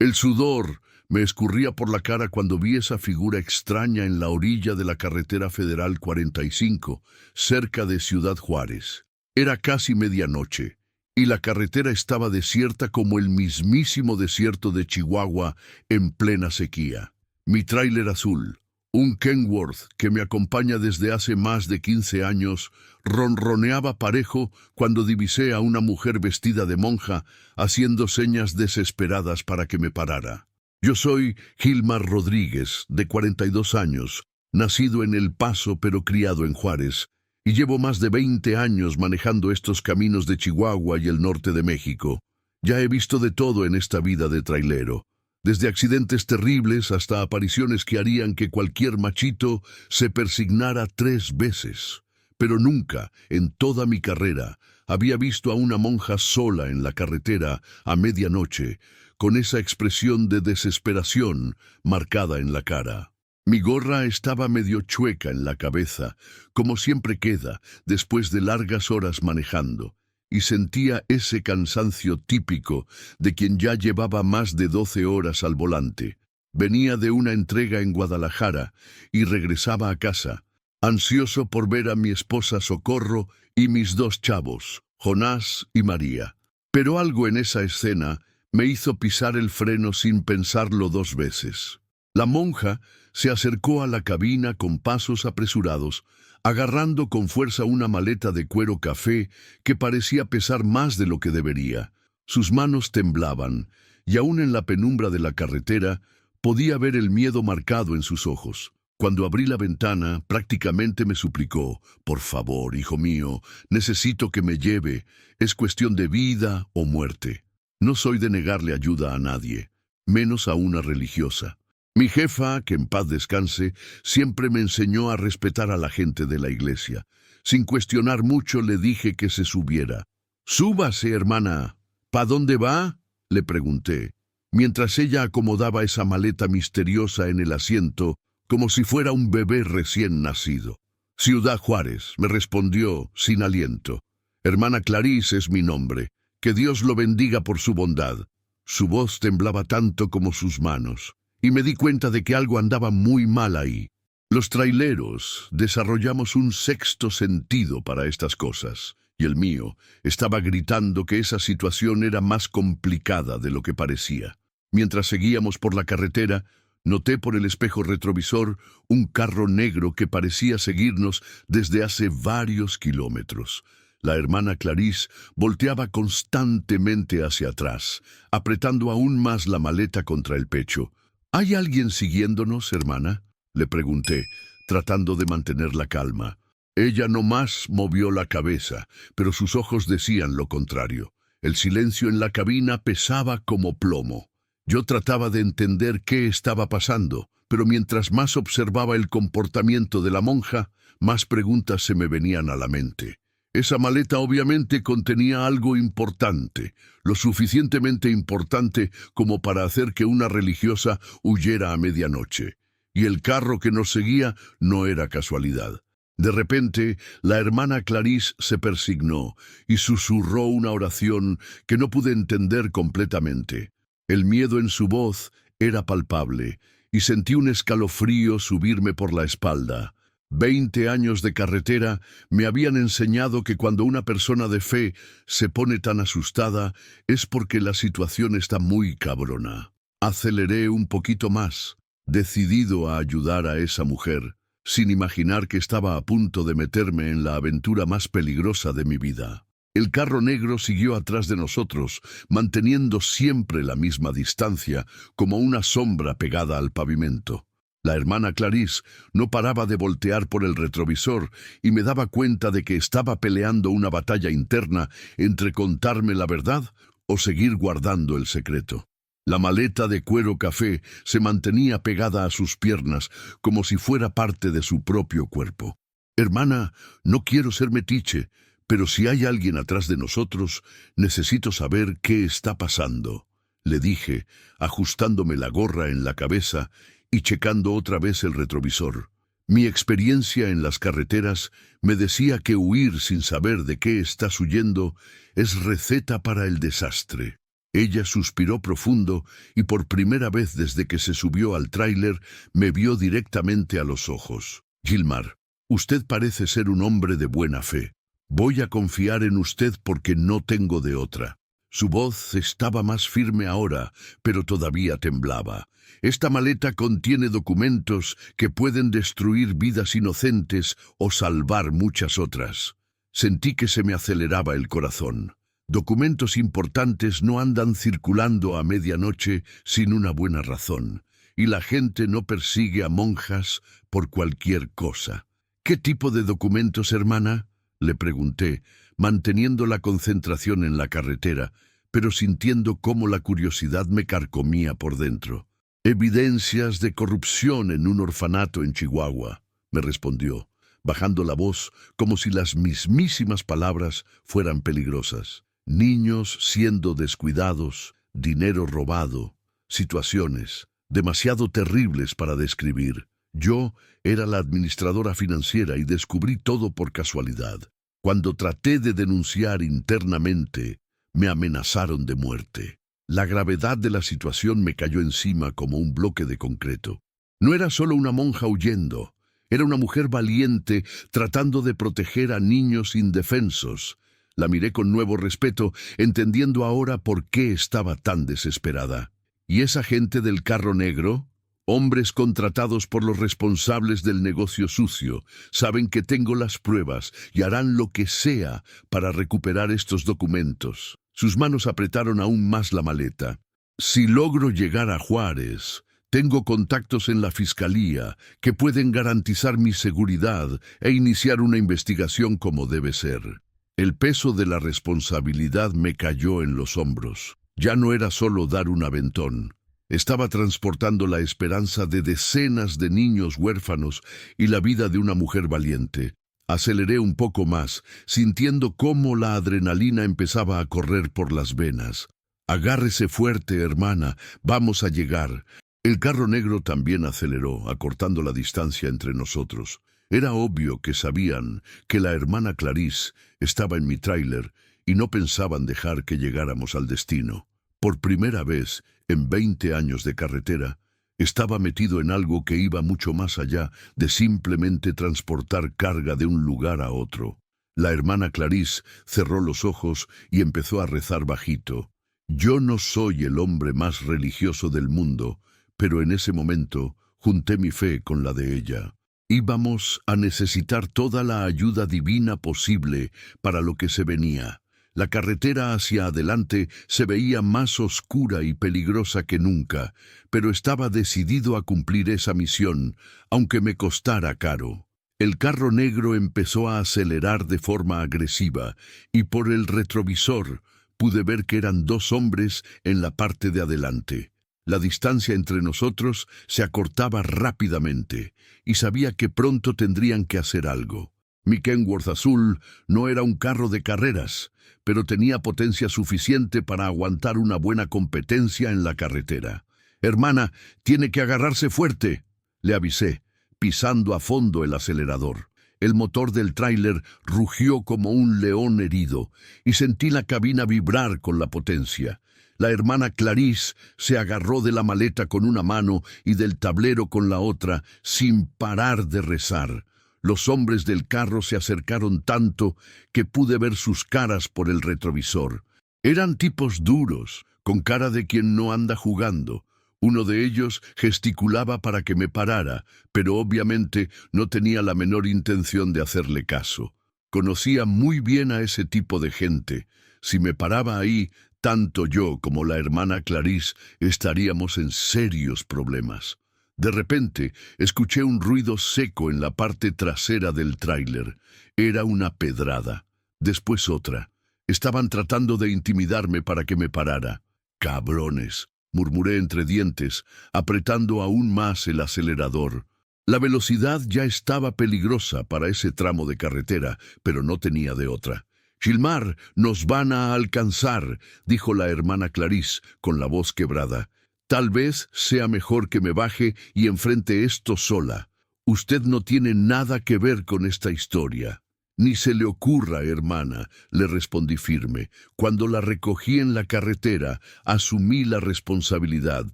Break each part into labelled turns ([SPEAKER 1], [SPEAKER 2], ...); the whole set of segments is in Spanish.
[SPEAKER 1] El sudor me escurría por la cara cuando vi esa figura extraña en la orilla de la carretera federal 45, cerca de Ciudad Juárez. Era casi medianoche, y la carretera estaba desierta como el mismísimo desierto de Chihuahua en plena sequía. Mi tráiler azul, un Kenworth que me acompaña desde hace más de 15 años, ronroneaba parejo cuando divisé a una mujer vestida de monja haciendo señas desesperadas para que me parara. Yo soy Gilmar Rodríguez, de 42 años, nacido en El Paso pero criado en Juárez, y llevo más de 20 años manejando estos caminos de Chihuahua y el norte de México. Ya he visto de todo en esta vida de trailero, desde accidentes terribles hasta apariciones que harían que cualquier machito se persignara 3 veces. Pero nunca, en toda mi carrera, había visto a una monja sola en la carretera a medianoche, con esa expresión de desesperación marcada en la cara. Mi gorra estaba medio chueca en la cabeza, como siempre queda después de largas horas manejando, y sentía ese cansancio típico de quien ya llevaba más de 12 horas al volante. Venía de una entrega en Guadalajara y regresaba a casa, ansioso por ver a mi esposa Socorro y mis 2 chavos, Jonás y María. Pero algo en esa escena me hizo pisar el freno sin pensarlo 2 veces. La monja se acercó a la cabina con pasos apresurados, agarrando con fuerza una maleta de cuero café que parecía pesar más de lo que debería. Sus manos temblaban, y aún en la penumbra de la carretera podía ver el miedo marcado en sus ojos. Cuando abrí la ventana, prácticamente me suplicó: «Por favor, hijo mío, necesito que me lleve. Es cuestión de vida o muerte». No soy de negarle ayuda a nadie, menos a una religiosa. Mi jefa, que en paz descanse, siempre me enseñó a respetar a la gente de la iglesia. Sin cuestionar mucho le dije que se subiera. «Súbase, hermana». «¿Pa dónde va?», le pregunté, mientras ella acomodaba esa maleta misteriosa en el asiento, como si fuera un bebé recién nacido. «Ciudad Juárez», me respondió sin aliento. «Hermana Clarice es mi nombre. Que Dios lo bendiga por su bondad». Su voz temblaba tanto como sus manos, y me di cuenta de que algo andaba muy mal ahí. Los traileros desarrollamos un sexto sentido para estas cosas, y el mío estaba gritando que esa situación era más complicada de lo que parecía. Mientras seguíamos por la carretera, noté por el espejo retrovisor un carro negro que parecía seguirnos desde hace varios kilómetros. La hermana Clarice volteaba constantemente hacia atrás, apretando aún más la maleta contra el pecho. «¿Hay alguien siguiéndonos, hermana?», le pregunté, tratando de mantener la calma. Ella nomás movió la cabeza, pero sus ojos decían lo contrario. El silencio en la cabina pesaba como plomo. Yo trataba de entender qué estaba pasando, pero mientras más observaba el comportamiento de la monja, más preguntas se me venían a la mente. Esa maleta obviamente contenía algo importante, lo suficientemente importante como para hacer que una religiosa huyera a medianoche. Y el carro que nos seguía no era casualidad. De repente, la hermana Clarice se persignó y susurró una oración que no pude entender completamente. El miedo en su voz era palpable, y sentí un escalofrío subirme por la espalda. 20 años de carretera me habían enseñado que cuando una persona de fe se pone tan asustada es porque la situación está muy cabrona. Aceleré un poquito más, decidido a ayudar a esa mujer, sin imaginar que estaba a punto de meterme en la aventura más peligrosa de mi vida. El carro negro siguió atrás de nosotros, manteniendo siempre la misma distancia, como una sombra pegada al pavimento. La hermana Clarice no paraba de voltear por el retrovisor y me daba cuenta de que estaba peleando una batalla interna entre contarme la verdad o seguir guardando el secreto. La maleta de cuero café se mantenía pegada a sus piernas como si fuera parte de su propio cuerpo. «Hermana, no quiero ser metiche, pero si hay alguien atrás de nosotros, necesito saber qué está pasando», le dije, ajustándome la gorra en la cabeza y checando otra vez el retrovisor. Mi experiencia en las carreteras me decía que huir sin saber de qué estás huyendo es receta para el desastre. Ella suspiró profundo y por primera vez desde que se subió al tráiler me vio directamente a los ojos. Gilmar, usted parece ser un hombre de buena fe. Voy a confiar en usted porque no tengo de otra. Su voz estaba más firme ahora, pero todavía temblaba. Esta maleta contiene documentos que pueden destruir vidas inocentes o salvar muchas otras. Sentí que se me aceleraba el corazón. Documentos importantes no andan circulando a medianoche sin una buena razón, y la gente no persigue a monjas por cualquier cosa. ¿Qué tipo de documentos, hermana?, le pregunté, manteniendo la concentración en la carretera, pero sintiendo cómo la curiosidad me carcomía por dentro. Evidencias de corrupción en un orfanato en Chihuahua, me respondió, bajando la voz como si las mismísimas palabras fueran peligrosas. Niños siendo descuidados, dinero robado, situaciones demasiado terribles para describir. Yo era la administradora financiera y descubrí todo por casualidad. Cuando traté de denunciar internamente, me amenazaron de muerte. La gravedad de la situación me cayó encima como un bloque de concreto. No era solo una monja huyendo, era una mujer valiente tratando de proteger a niños indefensos. La miré con nuevo respeto, entendiendo ahora por qué estaba tan desesperada. ¿Y esa gente del carro negro? Hombres contratados por los responsables del negocio sucio, saben que tengo las pruebas y harán lo que sea para recuperar estos documentos. Sus manos apretaron aún más la maleta. Si logro llegar a Juárez, tengo contactos en la fiscalía que pueden garantizar mi seguridad e iniciar una investigación como debe ser. El peso de la responsabilidad me cayó en los hombros. Ya no era solo dar un aventón. Estaba transportando la esperanza de decenas de niños huérfanos y la vida de una mujer valiente. Aceleré un poco más, sintiendo cómo la adrenalina empezaba a correr por las venas. Agárrese fuerte, hermana, vamos a llegar. El carro negro también aceleró, acortando la distancia entre nosotros. Era obvio que sabían que la hermana Clarice estaba en mi tráiler y no pensaban dejar que llegáramos al destino. Por primera vez, en 20 años de carretera, estaba metido en algo que iba mucho más allá de simplemente transportar carga de un lugar a otro. La hermana Clarice cerró los ojos y empezó a rezar bajito. Yo no soy el hombre más religioso del mundo, pero en ese momento junté mi fe con la de ella. Íbamos a necesitar toda la ayuda divina posible para lo que se venía. La carretera hacia adelante se veía más oscura y peligrosa que nunca, pero estaba decidido a cumplir esa misión, aunque me costara caro. El carro negro empezó a acelerar de forma agresiva, y por el retrovisor pude ver que eran 2 hombres en la parte de adelante. La distancia entre nosotros se acortaba rápidamente, y sabía que pronto tendrían que hacer algo. Mi Kenworth azul no era un carro de carreras, pero tenía potencia suficiente para aguantar una buena competencia en la carretera. «Hermana, tiene que agarrarse fuerte», le avisé, pisando a fondo el acelerador. El motor del tráiler rugió como un león herido, y sentí la cabina vibrar con la potencia. La hermana Clarice se agarró de la maleta con una mano y del tablero con la otra, sin parar de rezar. Los hombres del carro se acercaron tanto que pude ver sus caras por el retrovisor. Eran tipos duros, con cara de quien no anda jugando. Uno de ellos gesticulaba para que me parara, pero obviamente no tenía la menor intención de hacerle caso. Conocía muy bien a ese tipo de gente. Si me paraba ahí, tanto yo como la hermana Clarice estaríamos en serios problemas. De repente, escuché un ruido seco en la parte trasera del tráiler. Era una pedrada. Después otra. Estaban tratando de intimidarme para que me parara. «Cabrones», murmuré entre dientes, apretando aún más el acelerador. La velocidad ya estaba peligrosa para ese tramo de carretera, pero no tenía de otra. «Gilmar, nos van a alcanzar», dijo la hermana Clarice, con la voz quebrada. «Tal vez sea mejor que me baje y enfrente esto sola. Usted no tiene nada que ver con esta historia». Ni se le ocurra, hermana, le respondí firme. Cuando la recogí en la carretera, asumí la responsabilidad.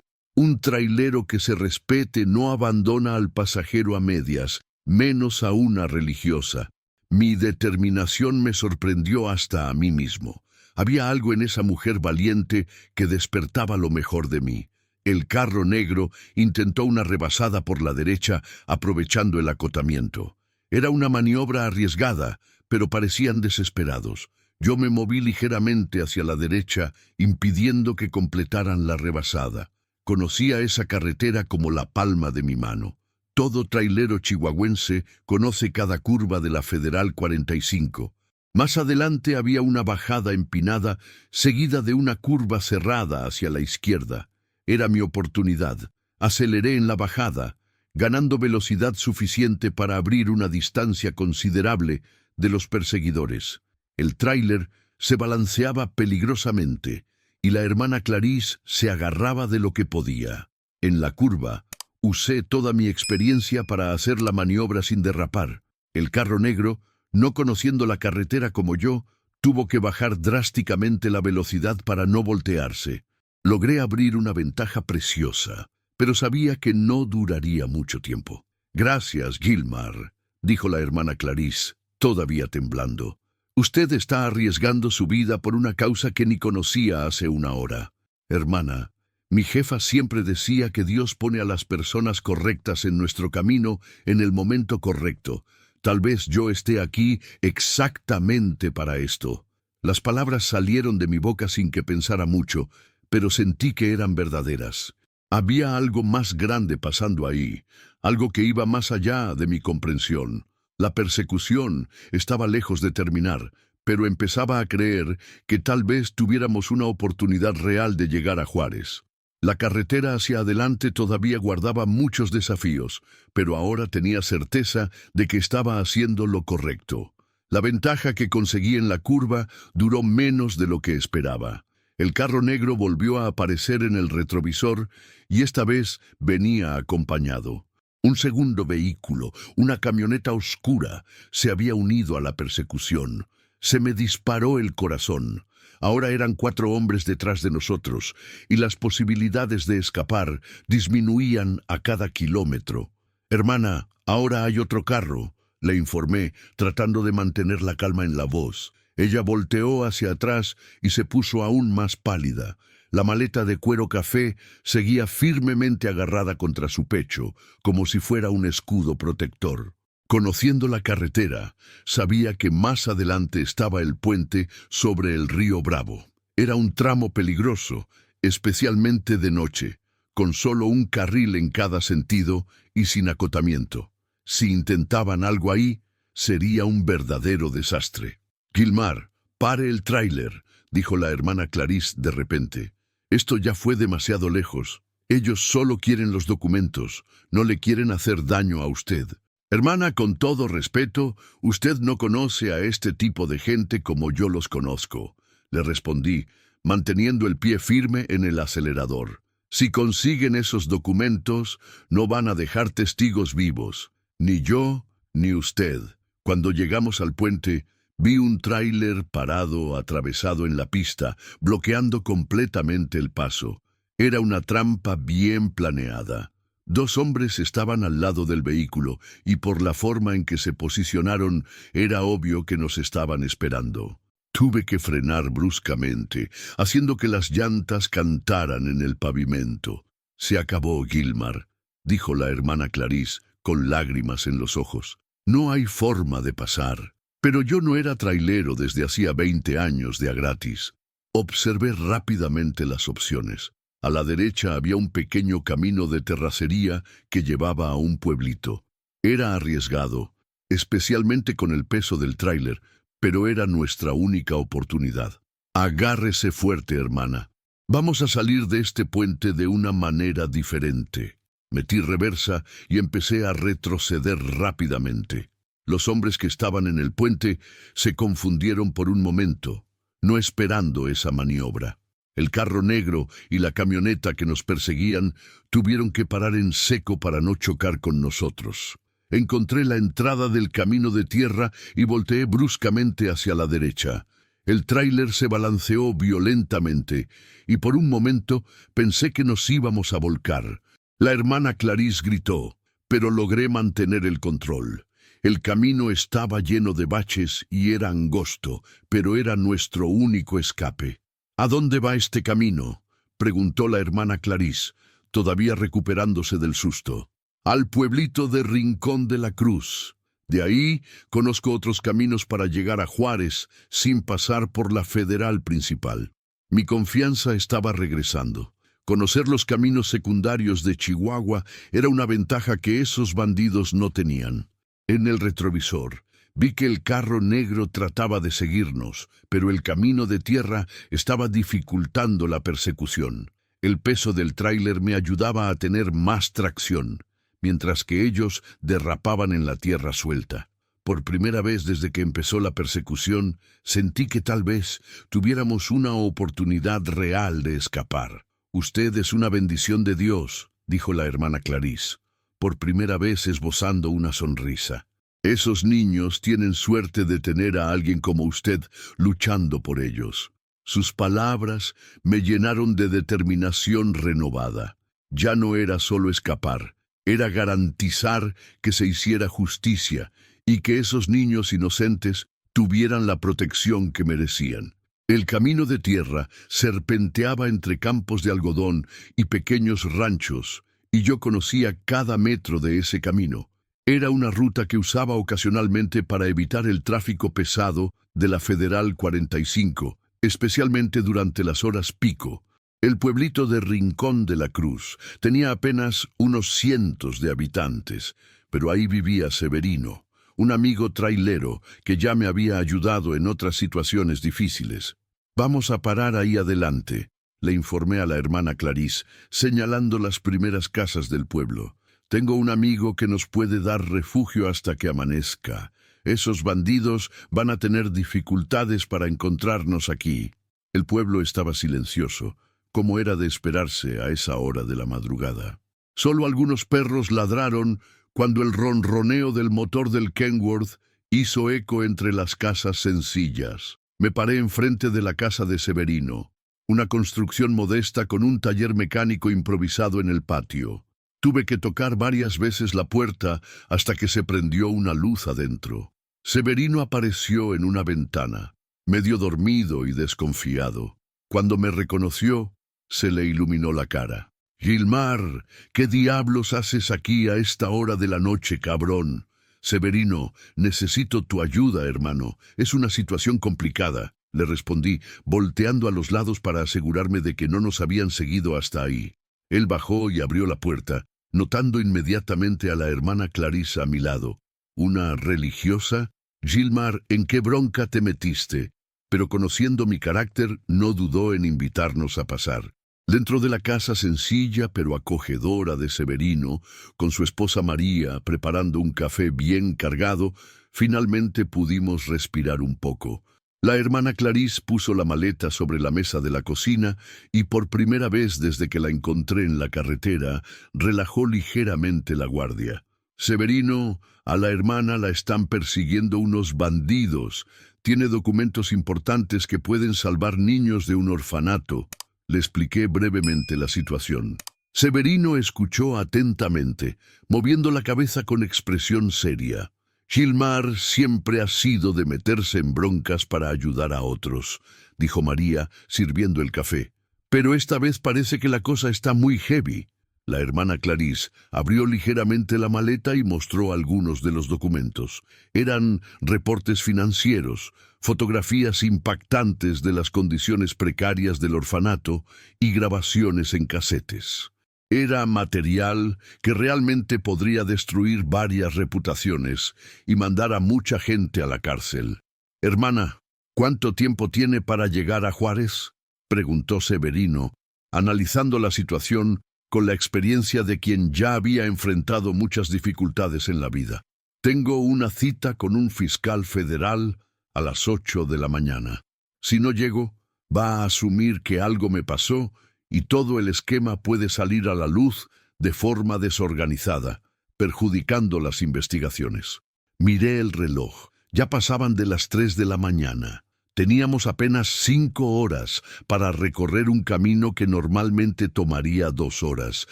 [SPEAKER 1] Un trailero que se respete no abandona al pasajero a medias, menos a una religiosa. Mi determinación me sorprendió hasta a mí mismo. Había algo en esa mujer valiente que despertaba lo mejor de mí. El carro negro intentó una rebasada por la derecha, aprovechando el acotamiento. Era una maniobra arriesgada, pero parecían desesperados. Yo me moví ligeramente hacia la derecha, impidiendo que completaran la rebasada. Conocía esa carretera como la palma de mi mano. Todo trailero chihuahuense conoce cada curva de la Federal 45. Más adelante había una bajada empinada, seguida de una curva cerrada hacia la izquierda. Era mi oportunidad. Aceleré en la bajada, ganando velocidad suficiente para abrir una distancia considerable de los perseguidores. El tráiler se balanceaba peligrosamente, y la hermana Clarice se agarraba de lo que podía. En la curva, usé toda mi experiencia para hacer la maniobra sin derrapar. El carro negro, no conociendo la carretera como yo, tuvo que bajar drásticamente la velocidad para no voltearse. Logré abrir una ventaja preciosa, pero sabía que no duraría mucho tiempo. «Gracias, Gilmar», dijo la hermana Clarice, todavía temblando. «Usted está arriesgando su vida por una causa que ni conocía hace una hora. Hermana, mi jefa siempre decía que Dios pone a las personas correctas en nuestro camino en el momento correcto. Tal vez yo esté aquí exactamente para esto». Las palabras salieron de mi boca sin que pensara mucho, pero sentí que eran verdaderas. Había algo más grande pasando ahí, algo que iba más allá de mi comprensión. La persecución estaba lejos de terminar, pero empezaba a creer que tal vez tuviéramos una oportunidad real de llegar a Juárez. La carretera hacia adelante todavía guardaba muchos desafíos, pero ahora tenía certeza de que estaba haciendo lo correcto. La ventaja que conseguí en la curva duró menos de lo que esperaba. El carro negro volvió a aparecer en el retrovisor y esta vez venía acompañado. Un segundo vehículo, una camioneta oscura, se había unido a la persecución. Se me disparó el corazón. Ahora eran 4 hombres detrás de nosotros, y las posibilidades de escapar disminuían a cada kilómetro. «Hermana, ahora hay otro carro», le informé, tratando de mantener la calma en la voz. Ella volteó hacia atrás y se puso aún más pálida. La maleta de cuero café seguía firmemente agarrada contra su pecho, como si fuera un escudo protector. Conociendo la carretera, sabía que más adelante estaba el puente sobre el río Bravo. Era un tramo peligroso, especialmente de noche, con solo un carril en cada sentido y sin acotamiento. Si intentaban algo ahí, sería un verdadero desastre. «Gilmar, pare el tráiler», dijo la hermana Clarice de repente. «Esto ya fue demasiado lejos. Ellos solo quieren los documentos, no le quieren hacer daño a usted». «Hermana, con todo respeto, usted no conoce a este tipo de gente como yo los conozco», le respondí, manteniendo el pie firme en el acelerador. «Si consiguen esos documentos, no van a dejar testigos vivos, ni yo ni usted». Cuando llegamos al puente, vi un tráiler parado, atravesado en la pista, bloqueando completamente el paso. Era una trampa bien planeada. 2 hombres estaban al lado del vehículo, y por la forma en que se posicionaron, era obvio que nos estaban esperando. Tuve que frenar bruscamente, haciendo que las llantas cantaran en el pavimento. «Se acabó, Gilmar», dijo la hermana Clarice, con lágrimas en los ojos. «No hay forma de pasar». Pero yo no era trailero desde hacía 20 años de a gratis. Observé rápidamente las opciones. A la derecha había un pequeño camino de terracería que llevaba a un pueblito. Era arriesgado, especialmente con el peso del tráiler, pero era nuestra única oportunidad. «Agárrese fuerte, hermana. Vamos a salir de este puente de una manera diferente». Metí reversa y empecé a retroceder rápidamente. Los hombres que estaban en el puente se confundieron por un momento, no esperando esa maniobra. El carro negro y la camioneta que nos perseguían tuvieron que parar en seco para no chocar con nosotros. Encontré la entrada del camino de tierra y volteé bruscamente hacia la derecha. El tráiler se balanceó violentamente y por un momento pensé que nos íbamos a volcar. La hermana Clarice gritó, pero logré mantener el control. El camino estaba lleno de baches y era angosto, pero era nuestro único escape. ¿A dónde va este camino?, preguntó la hermana Clarice, todavía recuperándose del susto. Al pueblito de Rincón de la Cruz. De ahí conozco otros caminos para llegar a Juárez sin pasar por la federal principal. Mi confianza estaba regresando. Conocer los caminos secundarios de Chihuahua era una ventaja que esos bandidos no tenían. En el retrovisor, vi que el carro negro trataba de seguirnos, pero el camino de tierra estaba dificultando la persecución. El peso del tráiler me ayudaba a tener más tracción, mientras que ellos derrapaban en la tierra suelta. Por primera vez desde que empezó la persecución, sentí que tal vez tuviéramos una oportunidad real de escapar. «Usted es una bendición de Dios», dijo la hermana Clarice, por primera vez esbozando una sonrisa. «Esos niños tienen suerte de tener a alguien como usted luchando por ellos». Sus palabras me llenaron de determinación renovada. Ya no era solo escapar, era garantizar que se hiciera justicia y que esos niños inocentes tuvieran la protección que merecían. El camino de tierra serpenteaba entre campos de algodón y pequeños ranchos, y yo conocía cada metro de ese camino. Era una ruta que usaba ocasionalmente para evitar el tráfico pesado de la Federal 45, especialmente durante las horas pico. El pueblito de Rincón de la Cruz tenía apenas unos cientos de habitantes, pero ahí vivía Severino, un amigo trailero que ya me había ayudado en otras situaciones difíciles. «Vamos a parar ahí adelante», le informé a la hermana Clarice, señalando las primeras casas del pueblo. «Tengo un amigo que nos puede dar refugio hasta que amanezca. Esos bandidos van a tener dificultades para encontrarnos aquí». El pueblo estaba silencioso, como era de esperarse a esa hora de la madrugada. Solo algunos perros ladraron cuando el ronroneo del motor del Kenworth hizo eco entre las casas sencillas. Me paré enfrente de la casa de Severino, una construcción modesta con un taller mecánico improvisado en el patio. Tuve que tocar varias veces la puerta hasta que se prendió una luz adentro. Severino apareció en una ventana, medio dormido y desconfiado. Cuando me reconoció, se le iluminó la cara. «Gilmar, ¿qué diablos haces aquí a esta hora de la noche, cabrón?» «Severino, necesito tu ayuda, hermano. Es una situación complicada», le respondí, volteando a los lados para asegurarme de que no nos habían seguido hasta ahí. Él bajó y abrió la puerta, notando inmediatamente a la hermana Clarisa a mi lado. «¿Una religiosa? Gilmar, ¿en qué bronca te metiste?» Pero conociendo mi carácter, no dudó en invitarnos a pasar. Dentro de la casa sencilla pero acogedora de Severino, con su esposa María preparando un café bien cargado, finalmente pudimos respirar un poco. La hermana Clarice puso la maleta sobre la mesa de la cocina y por primera vez desde que la encontré en la carretera, relajó ligeramente la guardia. «Severino, a la hermana la están persiguiendo unos bandidos. Tiene documentos importantes que pueden salvar niños de un orfanato». Le expliqué brevemente la situación. Severino escuchó atentamente, moviendo la cabeza con expresión seria. «Gilmar siempre ha sido de meterse en broncas para ayudar a otros», dijo María, sirviendo el café. «Pero esta vez parece que la cosa está muy heavy». La hermana Clarice abrió ligeramente la maleta y mostró algunos de los documentos. Eran reportes financieros, fotografías impactantes de las condiciones precarias del orfanato y grabaciones en casetes. Era material que realmente podría destruir varias reputaciones y mandar a mucha gente a la cárcel. «Hermana, ¿cuánto tiempo tiene para llegar a Juárez?», preguntó Severino, analizando la situación con la experiencia de quien ya había enfrentado muchas dificultades en la vida. «Tengo una cita con un fiscal federal a las 8 de la mañana. Si no llego, va a asumir que algo me pasó y todo el esquema puede salir a la luz de forma desorganizada. perjudicando las investigaciones. Miré el reloj. Ya pasaban de las 3 de la mañana. Teníamos apenas 5 horas para recorrer un camino que normalmente tomaría 2 horas,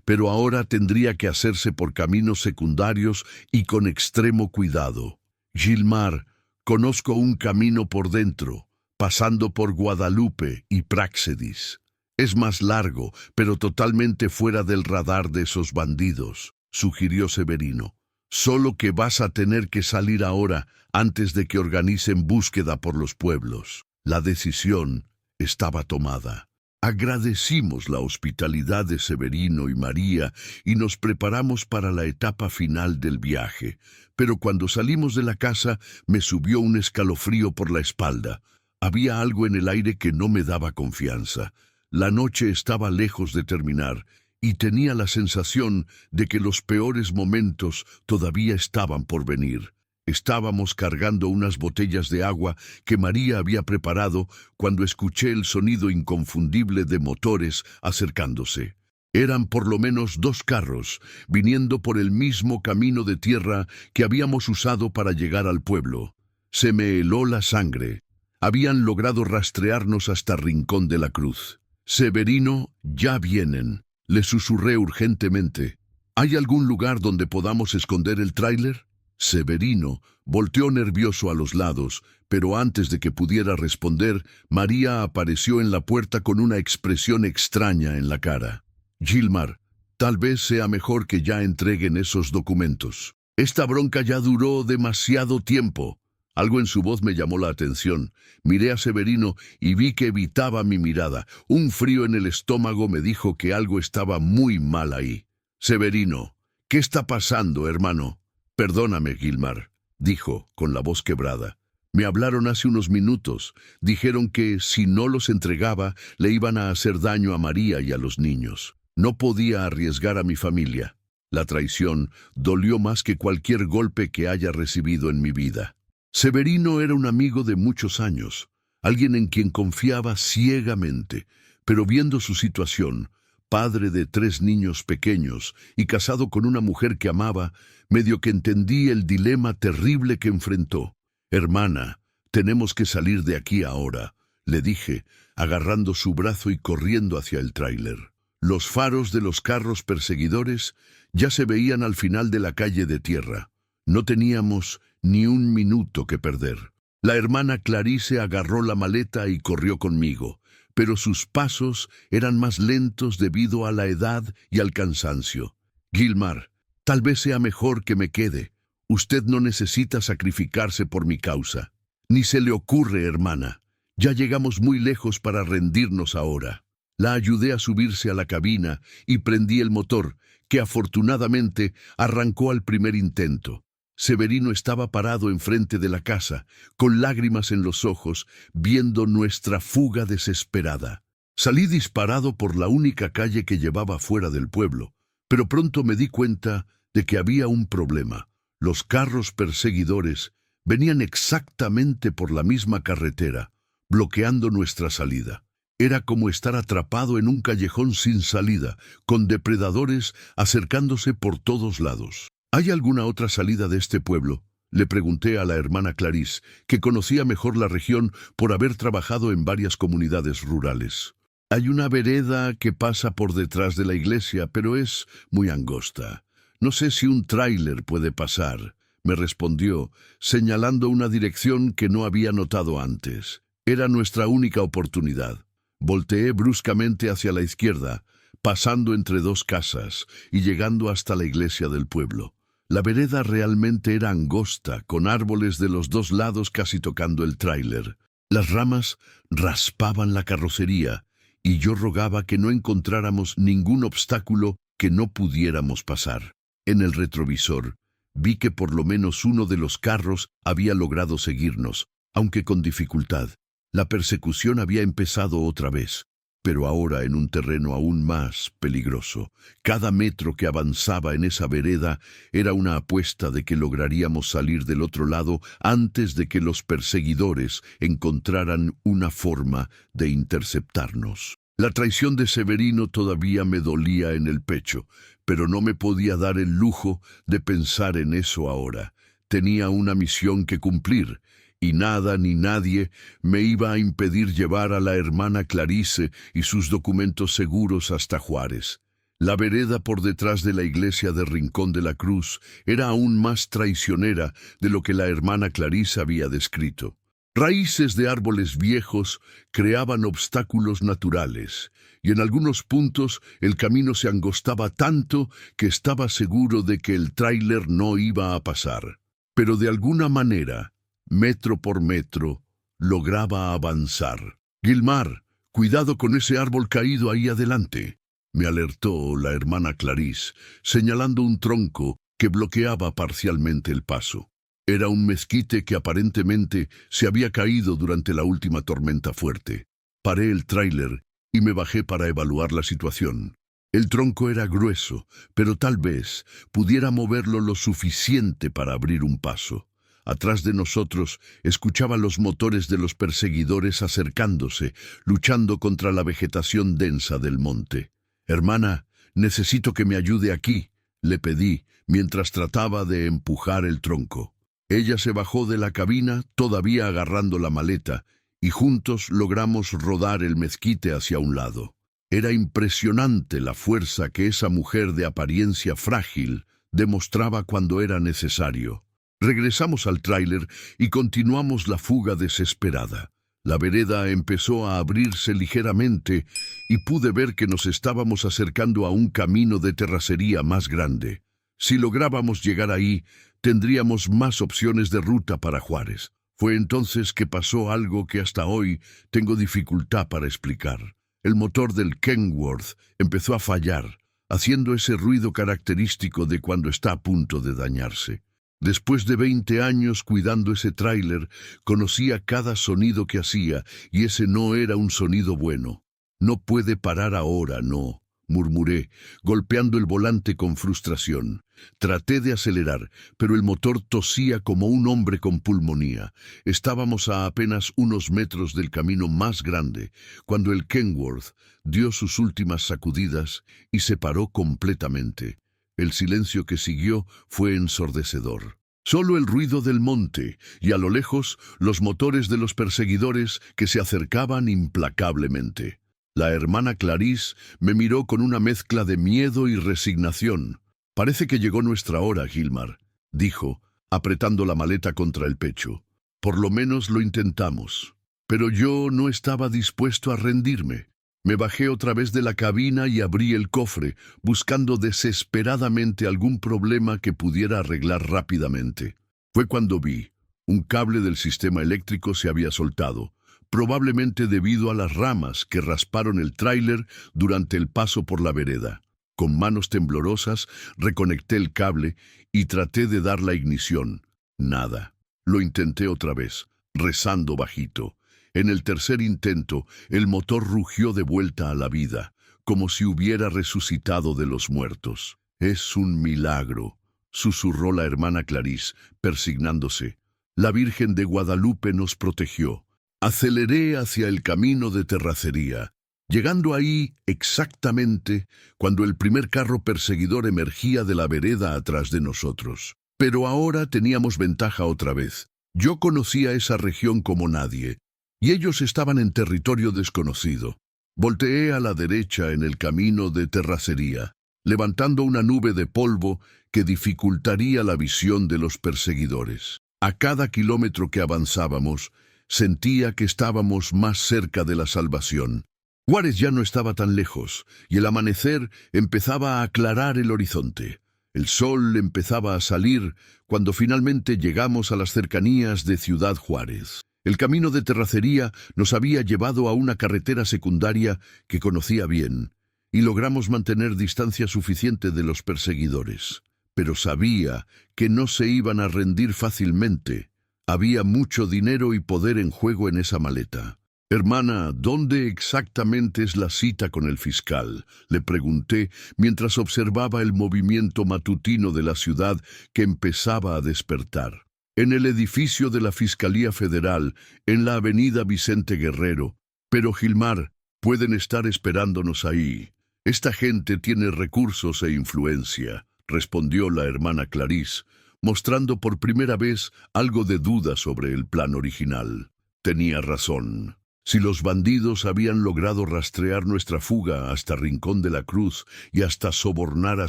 [SPEAKER 1] pero ahora tendría que hacerse por caminos secundarios y con extremo cuidado. Gilmar, conozco un camino por dentro, pasando por Guadalupe y Práxedis. Es más largo, pero totalmente fuera del radar de esos bandidos, sugirió Severino. Solo que vas a tener que salir ahora antes de que organicen búsqueda por los pueblos. La decisión estaba tomada. Agradecimos la hospitalidad de Severino y María y nos preparamos para la etapa final del viaje. Pero cuando salimos de la casa me subió un escalofrío por la espalda. Había algo en el aire que no me daba confianza. La noche estaba lejos de terminar y tenía la sensación de que los peores momentos todavía estaban por venir. Estábamos cargando unas botellas de agua que María había preparado cuando escuché el sonido inconfundible de motores acercándose. Eran por lo menos 2 carros, viniendo por el mismo camino de tierra que habíamos usado para llegar al pueblo. Se me heló la sangre. Habían logrado rastrearnos hasta Rincón de la Cruz. Severino, ya vienen. Le susurré urgentemente. ¿Hay algún lugar donde podamos esconder el tráiler? Severino volteó nervioso a los lados, pero antes de que pudiera responder, María apareció en la puerta con una expresión extraña en la cara. Gilmar, tal vez sea mejor que ya entreguen esos documentos. Esta bronca ya duró demasiado tiempo. Algo en su voz me llamó la atención. Miré a Severino y vi que evitaba mi mirada. Un frío en el estómago me dijo que algo estaba muy mal ahí. Severino, ¿qué está pasando, hermano? Perdóname, Gilmar, dijo, con la voz quebrada. Me hablaron hace unos minutos. Dijeron que si no los entregaba, le iban a hacer daño a María y a los niños. No podía arriesgar a mi familia. La traición dolió más que cualquier golpe que haya recibido en mi vida. Severino era un amigo de muchos años, alguien en quien confiaba ciegamente, pero viendo su situación, padre de 3 niños pequeños y casado con una mujer que amaba, medio que entendí el dilema terrible que enfrentó. Hermana, tenemos que salir de aquí ahora, le dije, agarrando su brazo y corriendo hacia el tráiler. Los faros de los carros perseguidores ya se veían al final de la calle de tierra. No teníamos ni un minuto que perder. La hermana Clarice agarró la maleta y corrió conmigo, pero sus pasos eran más lentos debido a la edad y al cansancio. Gilmar, tal vez sea mejor que me quede. Usted no necesita sacrificarse por mi causa. Ni se le ocurre, hermana. Ya llegamos muy lejos para rendirnos ahora. La ayudé a subirse a la cabina y prendí el motor, que afortunadamente arrancó al primer intento. Severino estaba parado enfrente de la casa, con lágrimas en los ojos, viendo nuestra fuga desesperada. Salí disparado por la única calle que llevaba fuera del pueblo, pero pronto me di cuenta de que había un problema. Los carros perseguidores venían exactamente por la misma carretera, bloqueando nuestra salida. Era como estar atrapado en un callejón sin salida, con depredadores acercándose por todos lados. ¿Hay alguna otra salida de este pueblo? Le pregunté a la hermana Clarice, que conocía mejor la región por haber trabajado en varias comunidades rurales. Hay una vereda que pasa por detrás de la iglesia, pero es muy angosta. No sé si un tráiler puede pasar, me respondió, señalando una dirección que no había notado antes. Era nuestra única oportunidad. Volteé bruscamente hacia la izquierda, pasando entre 2 casas y llegando hasta la iglesia del pueblo. La vereda realmente era angosta, con árboles de los 2 lados casi tocando el tráiler. Las ramas raspaban la carrocería, y yo rogaba que no encontráramos ningún obstáculo que no pudiéramos pasar. En el retrovisor, vi que por lo menos uno de los carros había logrado seguirnos, aunque con dificultad. La persecución había empezado otra vez, pero ahora en un terreno aún más peligroso. Cada metro que avanzaba en esa vereda era una apuesta de que lograríamos salir del otro lado antes de que los perseguidores encontraran una forma de interceptarnos. La traición de Severino todavía me dolía en el pecho, pero no me podía dar el lujo de pensar en eso ahora. Tenía una misión que cumplir, y nada ni nadie me iba a impedir llevar a la hermana Clarice y sus documentos seguros hasta Juárez. La vereda por detrás de la iglesia de Rincón de la Cruz era aún más traicionera de lo que la hermana Clarice había descrito. Raíces de árboles viejos creaban obstáculos naturales, y en algunos puntos el camino se angostaba tanto que estaba seguro de que el tráiler no iba a pasar. Pero de alguna manera, metro por metro, lograba avanzar. «Gilmar, cuidado con ese árbol caído ahí adelante», me alertó la hermana Clarice, señalando un tronco que bloqueaba parcialmente el paso. Era un mezquite que aparentemente se había caído durante la última tormenta fuerte. Paré el tráiler y me bajé para evaluar la situación. El tronco era grueso, pero tal vez pudiera moverlo lo suficiente para abrir un paso. Atrás de nosotros escuchaba los motores de los perseguidores acercándose, luchando contra la vegetación densa del monte. «Hermana, necesito que me ayude aquí», le pedí, mientras trataba de empujar el tronco. Ella se bajó de la cabina, todavía agarrando la maleta, y juntos logramos rodar el mezquite hacia un lado. Era impresionante la fuerza que esa mujer de apariencia frágil demostraba cuando era necesario. Regresamos al tráiler y continuamos la fuga desesperada. La vereda empezó a abrirse ligeramente y pude ver que nos estábamos acercando a un camino de terracería más grande. Si lográbamos llegar ahí, tendríamos más opciones de ruta para Juárez. Fue entonces que pasó algo que hasta hoy tengo dificultad para explicar. El motor del Kenworth empezó a fallar, haciendo ese ruido característico de cuando está a punto de dañarse. Después de 20 años cuidando ese tráiler, conocía cada sonido que hacía, y ese no era un sonido bueno. «No puede parar ahora, no», murmuré, golpeando el volante con frustración. Traté de acelerar, pero el motor tosía como un hombre con pulmonía. Estábamos a apenas unos metros del camino más grande, cuando el Kenworth dio sus últimas sacudidas y se paró completamente. El silencio que siguió fue ensordecedor. Solo el ruido del monte y a lo lejos los motores de los perseguidores que se acercaban implacablemente. La hermana Clarice me miró con una mezcla de miedo y resignación. «Parece que llegó nuestra hora, Gilmar», dijo, apretando la maleta contra el pecho. «Por lo menos lo intentamos». Pero yo no estaba dispuesto a rendirme. Me bajé otra vez de la cabina y abrí el cofre, buscando desesperadamente algún problema que pudiera arreglar rápidamente. Fue cuando vi. Un cable del sistema eléctrico se había soltado, probablemente debido a las ramas que rasparon el tráiler durante el paso por la vereda. Con manos temblorosas reconecté el cable y traté de dar la ignición. Nada. Lo intenté otra vez, rezando bajito. En el tercer intento, el motor rugió de vuelta a la vida, como si hubiera resucitado de los muertos. «Es un milagro», susurró la hermana Clarice, persignándose. «La Virgen de Guadalupe nos protegió». Aceleré hacia el camino de terracería, llegando ahí exactamente cuando el primer carro perseguidor emergía de la vereda atrás de nosotros. Pero ahora teníamos ventaja otra vez. Yo conocía esa región como nadie, y ellos estaban en territorio desconocido. Volteé a la derecha en el camino de terracería, levantando una nube de polvo que dificultaría la visión de los perseguidores. A cada kilómetro que avanzábamos, sentía que estábamos más cerca de la salvación. Juárez ya no estaba tan lejos, y el amanecer empezaba a aclarar el horizonte. El sol empezaba a salir cuando finalmente llegamos a las cercanías de Ciudad Juárez. El camino de terracería nos había llevado a una carretera secundaria que conocía bien, y logramos mantener distancia suficiente de los perseguidores. Pero sabía que no se iban a rendir fácilmente. Había mucho dinero y poder en juego en esa maleta. «Hermana, ¿dónde exactamente es la cita con el fiscal?», le pregunté mientras observaba el movimiento matutino de la ciudad que empezaba a despertar. «En el edificio de la Fiscalía Federal, en la avenida Vicente Guerrero». «Pero Gilmar, Pueden estar esperándonos ahí. Esta gente tiene recursos e influencia, respondió la hermana Clarice, mostrando por primera vez algo de duda sobre el plan original. Tenía razón. Si los bandidos habían logrado rastrear nuestra fuga hasta Rincón de la Cruz y hasta sobornar a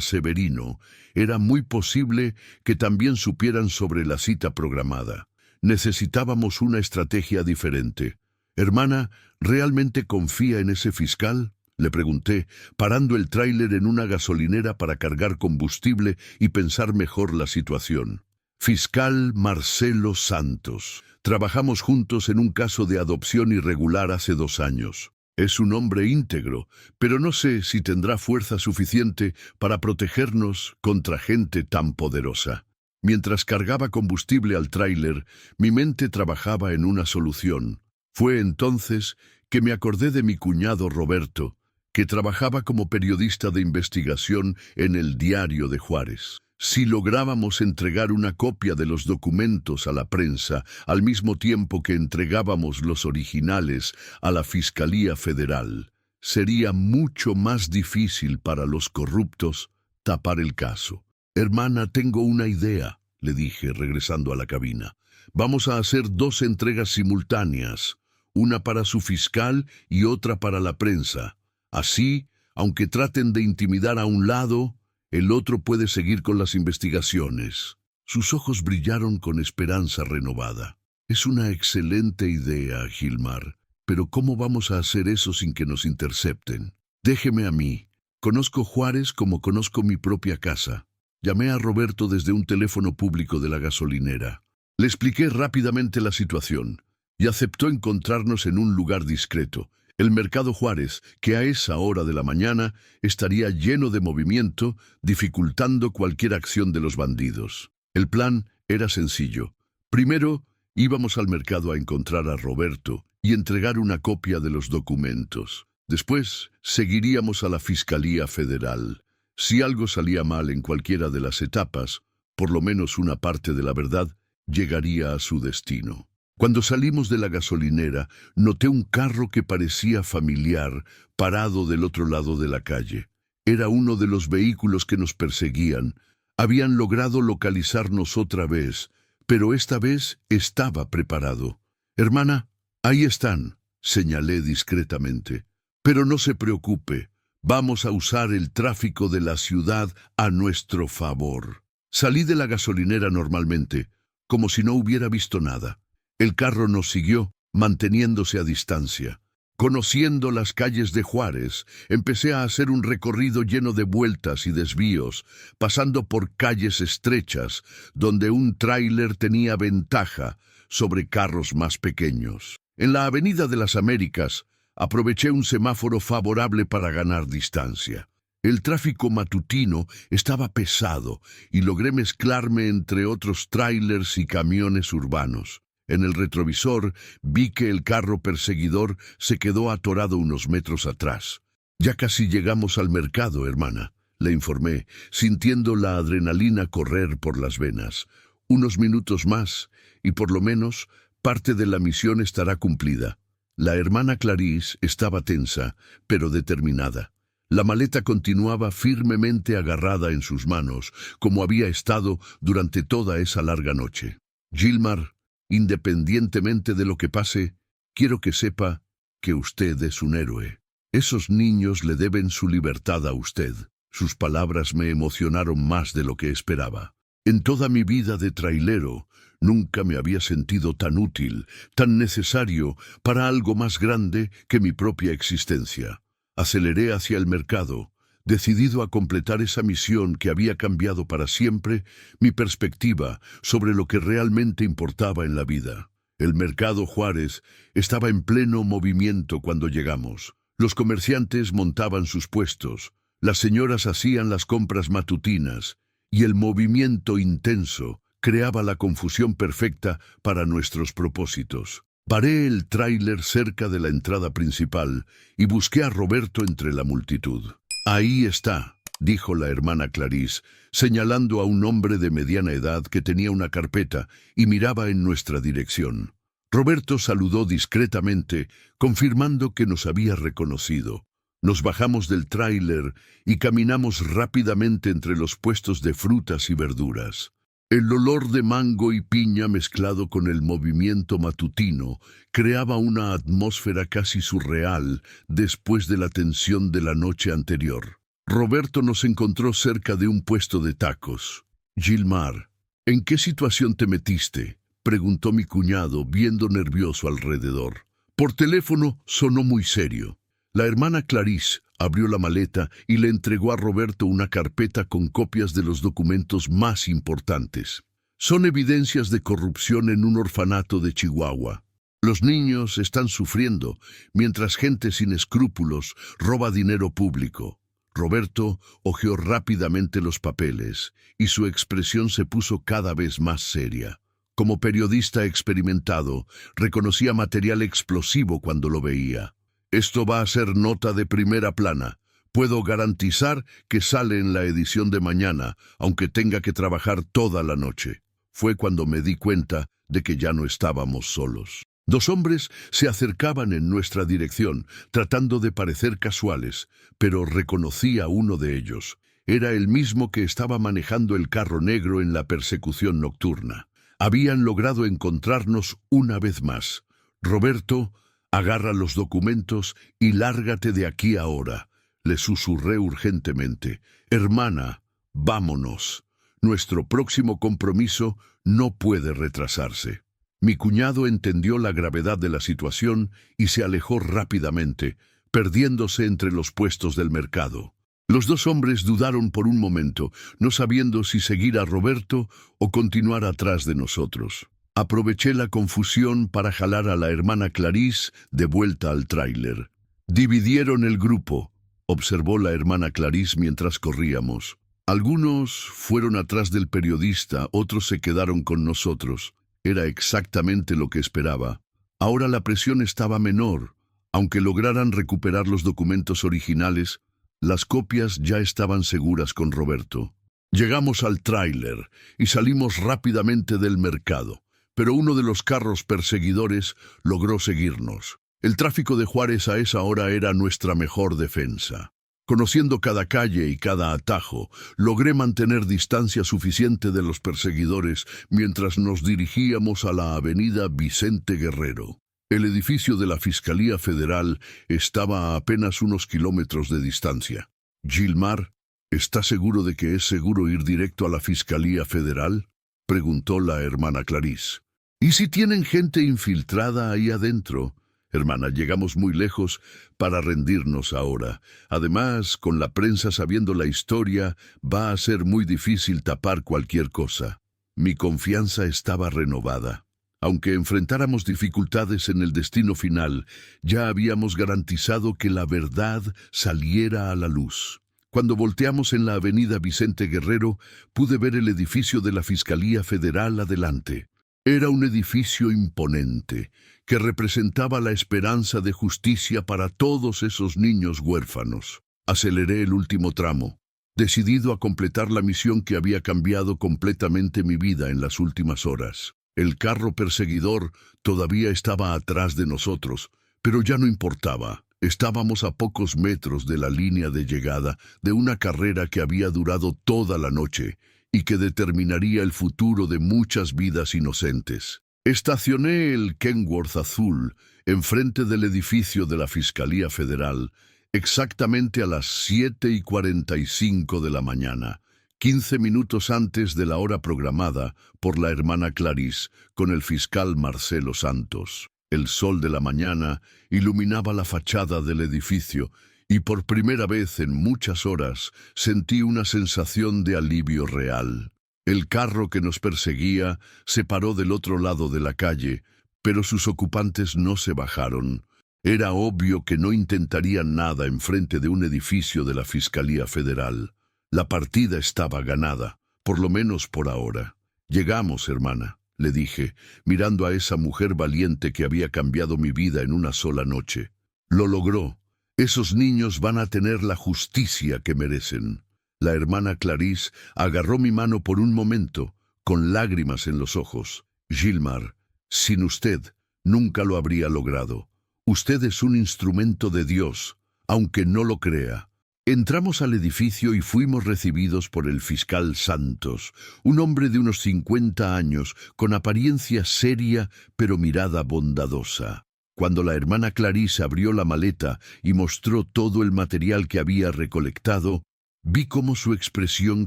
[SPEAKER 1] Severino, era muy posible que también supieran sobre la cita programada. Necesitábamos una estrategia diferente. Hermana, ¿realmente confía en ese fiscal?, le pregunté, parando el tráiler en una gasolinera para cargar combustible y pensar mejor la situación. Fiscal Marcelo Santos. Trabajamos juntos en un caso de adopción irregular hace 2 años. Es un hombre íntegro, pero no sé si tendrá fuerza suficiente para protegernos contra gente tan poderosa. Mientras cargaba combustible al tráiler, mi mente trabajaba en una solución. Fue entonces que me acordé de mi cuñado Roberto, que trabajaba como periodista de investigación en el Diario de Juárez. Si lográbamos entregar una copia de los documentos a la prensa, al mismo tiempo que entregábamos los originales a la Fiscalía Federal, sería mucho más difícil para los corruptos tapar el caso. Hermana, tengo una idea, le dije regresando a la cabina. Vamos a hacer 2 entregas simultáneas, una para su fiscal y otra para la prensa. Así, aunque traten de intimidar a un lado, el otro puede seguir con las investigaciones. Sus ojos brillaron con esperanza renovada. Es una excelente idea, Gilmar, pero ¿cómo vamos a hacer eso sin que nos intercepten? Déjeme a mí. Conozco Juárez como conozco mi propia casa. Llamé a Roberto desde un teléfono público de la gasolinera. Le expliqué rápidamente la situación y aceptó encontrarnos en un lugar discreto, el Mercado Juárez, que a esa hora de la mañana estaría lleno de movimiento, dificultando cualquier acción de los bandidos. El plan era sencillo. Primero, íbamos al mercado a encontrar a Roberto y entregar una copia de los documentos. Después, seguiríamos a la Fiscalía Federal. Si algo salía mal en cualquiera de las etapas, por lo menos una parte de la verdad llegaría a su destino. Cuando salimos de la gasolinera, noté un carro que parecía familiar, parado del otro lado de la calle. Era uno de los vehículos que nos perseguían. Habían logrado localizarnos otra vez, pero esta vez estaba preparado. Hermana, ahí están, señalé discretamente. Pero no se preocupe, vamos a usar el tráfico de la ciudad a nuestro favor. Salí de la gasolinera normalmente, como si no hubiera visto nada. El carro nos siguió, manteniéndose a distancia. Conociendo las calles de Juárez, empecé a hacer un recorrido lleno de vueltas y desvíos, pasando por calles estrechas, donde un tráiler tenía ventaja sobre carros más pequeños. En la Avenida de las Américas, aproveché un semáforo favorable para ganar distancia. El tráfico matutino estaba pesado y logré mezclarme entre otros tráilers y camiones urbanos. En el retrovisor vi que el carro perseguidor se quedó atorado unos metros atrás. Ya casi llegamos al mercado, hermana, le informé, sintiendo la adrenalina correr por las venas. Unos minutos más, y por lo menos parte de la misión estará cumplida. La hermana Clarice estaba tensa, pero determinada. La maleta continuaba firmemente agarrada en sus manos, como había estado durante toda esa larga noche. Gilmar, independientemente de lo que pase, quiero que sepa que usted es un héroe. Esos niños le deben su libertad a usted. Sus palabras me emocionaron más de lo que esperaba. En toda mi vida de trailero, nunca me había sentido tan útil, tan necesario para algo más grande que mi propia existencia. Aceleré hacia el mercado, decidido a completar esa misión que había cambiado para siempre mi perspectiva sobre lo que realmente importaba en la vida. El Mercado Juárez estaba en pleno movimiento cuando llegamos. Los comerciantes montaban sus puestos, las señoras hacían las compras matutinas, y el movimiento intenso creaba la confusión perfecta para nuestros propósitos. Paré el tráiler cerca de la entrada principal y busqué a Roberto entre la multitud. «Ahí está», dijo la hermana Clarice, señalando a un hombre de mediana edad que tenía una carpeta y miraba en nuestra dirección. Roberto saludó discretamente, confirmando que nos había reconocido. Nos bajamos del tráiler y caminamos rápidamente entre los puestos de frutas y verduras. El olor de mango y piña mezclado con el movimiento matutino creaba una atmósfera casi surreal después de la tensión de la noche anterior. Roberto nos encontró cerca de un puesto de tacos. «Gilmar, ¿en qué situación te metiste?», preguntó mi cuñado, viendo nervioso alrededor. Por teléfono sonó muy serio. La hermana Clarice abrió la maleta y le entregó a Roberto una carpeta con copias de los documentos más importantes. Son evidencias de corrupción en un orfanato de Chihuahua. Los niños están sufriendo, mientras gente sin escrúpulos roba dinero público. Roberto hojeó rápidamente los papeles y su expresión se puso cada vez más seria. Como periodista experimentado, reconocía material explosivo cuando lo veía. «Esto va a ser nota de primera plana. Puedo garantizar que sale en la edición de mañana, aunque tenga que trabajar toda la noche». Fue cuando me di cuenta de que ya no estábamos solos. Dos hombres se acercaban en nuestra dirección, tratando de parecer casuales, pero reconocí a uno de ellos. Era el mismo que estaba manejando el carro negro en la persecución nocturna. Habían logrado encontrarnos una vez más. «Roberto, agarra los documentos y lárgate de aquí ahora», le susurré urgentemente. «Hermana, vámonos. Nuestro próximo compromiso no puede retrasarse». Mi cuñado entendió la gravedad de la situación y se alejó rápidamente, perdiéndose entre los puestos del mercado. Los dos hombres dudaron por un momento, no sabiendo si seguir a Roberto o continuar atrás de nosotros. Aproveché la confusión para jalar a la hermana Clarice de vuelta al tráiler. «Dividieron el grupo», observó la hermana Clarice mientras corríamos. «Algunos fueron atrás del periodista, otros se quedaron con nosotros». Era exactamente lo que esperaba. Ahora la presión estaba menor. Aunque lograran recuperar los documentos originales, las copias ya estaban seguras con Roberto. Llegamos al tráiler y salimos rápidamente del mercado, pero uno de los carros perseguidores logró seguirnos. El tráfico de Juárez a esa hora era nuestra mejor defensa. Conociendo cada calle y cada atajo, logré mantener distancia suficiente de los perseguidores mientras nos dirigíamos a la avenida Vicente Guerrero. El edificio de la Fiscalía Federal estaba a apenas unos kilómetros de distancia. «Gilmar, ¿está seguro de que es seguro ir directo a la Fiscalía Federal?», preguntó la hermana Clarice. «¿Y si tienen gente infiltrada ahí adentro? Hermana, llegamos muy lejos para rendirnos ahora. Además, con la prensa sabiendo la historia, va a ser muy difícil tapar cualquier cosa». Mi confianza estaba renovada. Aunque enfrentáramos dificultades en el destino final, ya habíamos garantizado que la verdad saliera a la luz. Cuando volteamos en la avenida Vicente Guerrero, pude ver el edificio de la Fiscalía Federal adelante. Era un edificio imponente, que representaba la esperanza de justicia para todos esos niños huérfanos. Aceleré el último tramo, decidido a completar la misión que había cambiado completamente mi vida en las últimas horas. El carro perseguidor todavía estaba atrás de nosotros, pero ya no importaba. Estábamos a pocos metros de la línea de llegada de una carrera que había durado toda la noche y que determinaría el futuro de muchas vidas inocentes. Estacioné el Kenworth azul enfrente del edificio de la Fiscalía Federal exactamente a las 7:45 de la mañana, 15 minutos antes de la hora programada por la hermana Clarice con el fiscal Marcelo Santos. El sol de la mañana iluminaba la fachada del edificio y por primera vez en muchas horas sentí una sensación de alivio real. El carro que nos perseguía se paró del otro lado de la calle, pero sus ocupantes no se bajaron. Era obvio que no intentarían nada enfrente de un edificio de la Fiscalía Federal. La partida estaba ganada, por lo menos por ahora. «Llegamos, hermana», le dije, mirando a esa mujer valiente que había cambiado mi vida en una sola noche. «Lo logró. Esos niños van a tener la justicia que merecen». La hermana Clarice agarró mi mano por un momento, con lágrimas en los ojos. «Gilmar, sin usted nunca lo habría logrado. Usted es un instrumento de Dios, aunque no lo crea. Entramos al edificio y fuimos recibidos por el fiscal Santos, un hombre de unos 50 años, con apariencia seria pero mirada bondadosa. Cuando la hermana Clarice abrió la maleta y mostró todo el material que había recolectado, vi cómo su expresión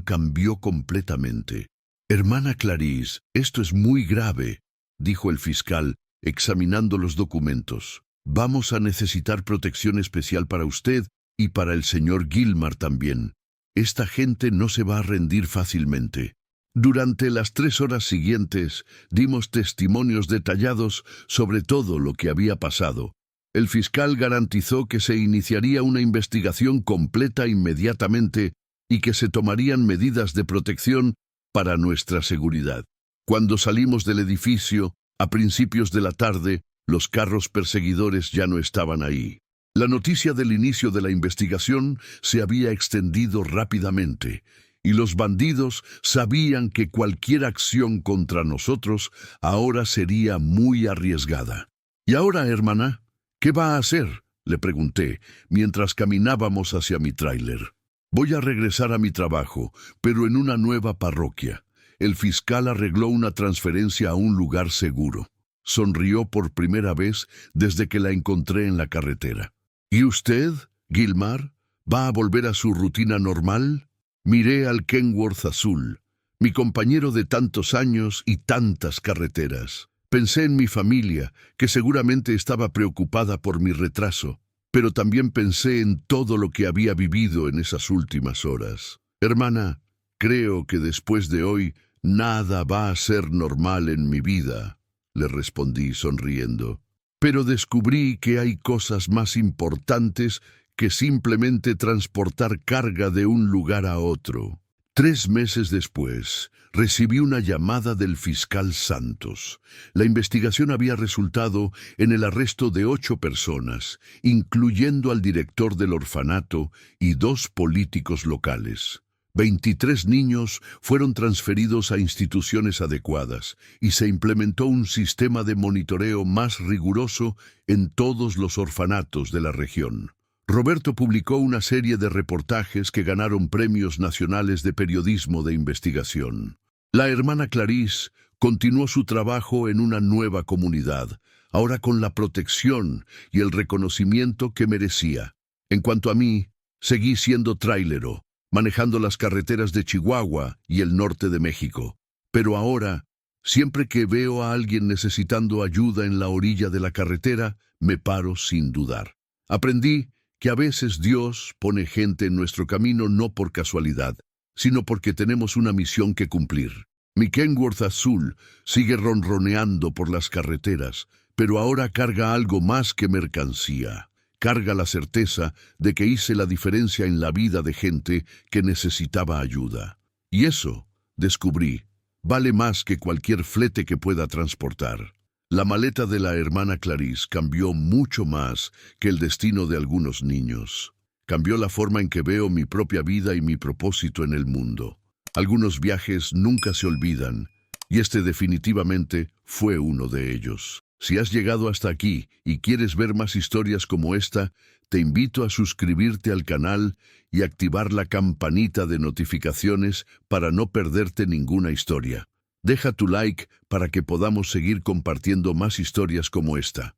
[SPEAKER 1] cambió completamente. «Hermana Clarice, esto es muy grave», dijo el fiscal, examinando los documentos. «Vamos a necesitar protección especial para usted y para el señor Gilmar también. Esta gente no se va a rendir fácilmente». Durante las 3 horas siguientes dimos testimonios detallados sobre todo lo que había pasado. El fiscal garantizó que se iniciaría una investigación completa inmediatamente y que se tomarían medidas de protección para nuestra seguridad. Cuando salimos del edificio, a principios de la tarde, los carros perseguidores ya no estaban ahí. La noticia del inicio de la investigación se había extendido rápidamente, y los bandidos sabían que cualquier acción contra nosotros ahora sería muy arriesgada. «¿Y ahora, hermana, qué va a hacer?», le pregunté, mientras caminábamos hacia mi tráiler. «Voy a regresar a mi trabajo, pero en una nueva parroquia. El fiscal arregló una transferencia a un lugar seguro». Sonrió por primera vez desde que la encontré en la carretera. «¿Y usted, Gilmar, va a volver a su rutina normal?». Miré al Kenworth azul, mi compañero de tantos años y tantas carreteras. Pensé en mi familia, que seguramente estaba preocupada por mi retraso, pero también pensé en todo lo que había vivido en esas últimas horas. «Hermana, creo que después de hoy nada va a ser normal en mi vida», le respondí sonriendo. «Pero descubrí que hay cosas más importantes que simplemente transportar carga de un lugar a otro». 3 meses después, recibí una llamada del fiscal Santos. La investigación había resultado en el arresto de 8 personas, incluyendo al director del orfanato y 2 políticos locales. 23 niños fueron transferidos a instituciones adecuadas y se implementó un sistema de monitoreo más riguroso en todos los orfanatos de la región. Roberto publicó una serie de reportajes que ganaron premios nacionales de periodismo de investigación. La hermana Clarice continuó su trabajo en una nueva comunidad, ahora con la protección y el reconocimiento que merecía. En cuanto a mí, seguí siendo trailero, manejando las carreteras de Chihuahua y el norte de México. Pero ahora, siempre que veo a alguien necesitando ayuda en la orilla de la carretera, me paro sin dudar. Aprendí que a veces Dios pone gente en nuestro camino no por casualidad, sino porque tenemos una misión que cumplir. Mi Kenworth azul sigue ronroneando por las carreteras, pero ahora carga algo más que mercancía. Carga la certeza de que hice la diferencia en la vida de gente que necesitaba ayuda. Y eso, descubrí, vale más que cualquier flete que pueda transportar. La maleta de la hermana Clarice cambió mucho más que el destino de algunos niños. Cambió la forma en que veo mi propia vida y mi propósito en el mundo. Algunos viajes nunca se olvidan, y este definitivamente fue uno de ellos. Si has llegado hasta aquí y quieres ver más historias como esta, te invito a suscribirte al canal y activar la campanita de notificaciones para no perderte ninguna historia. Deja tu like para que podamos seguir compartiendo más historias como esta.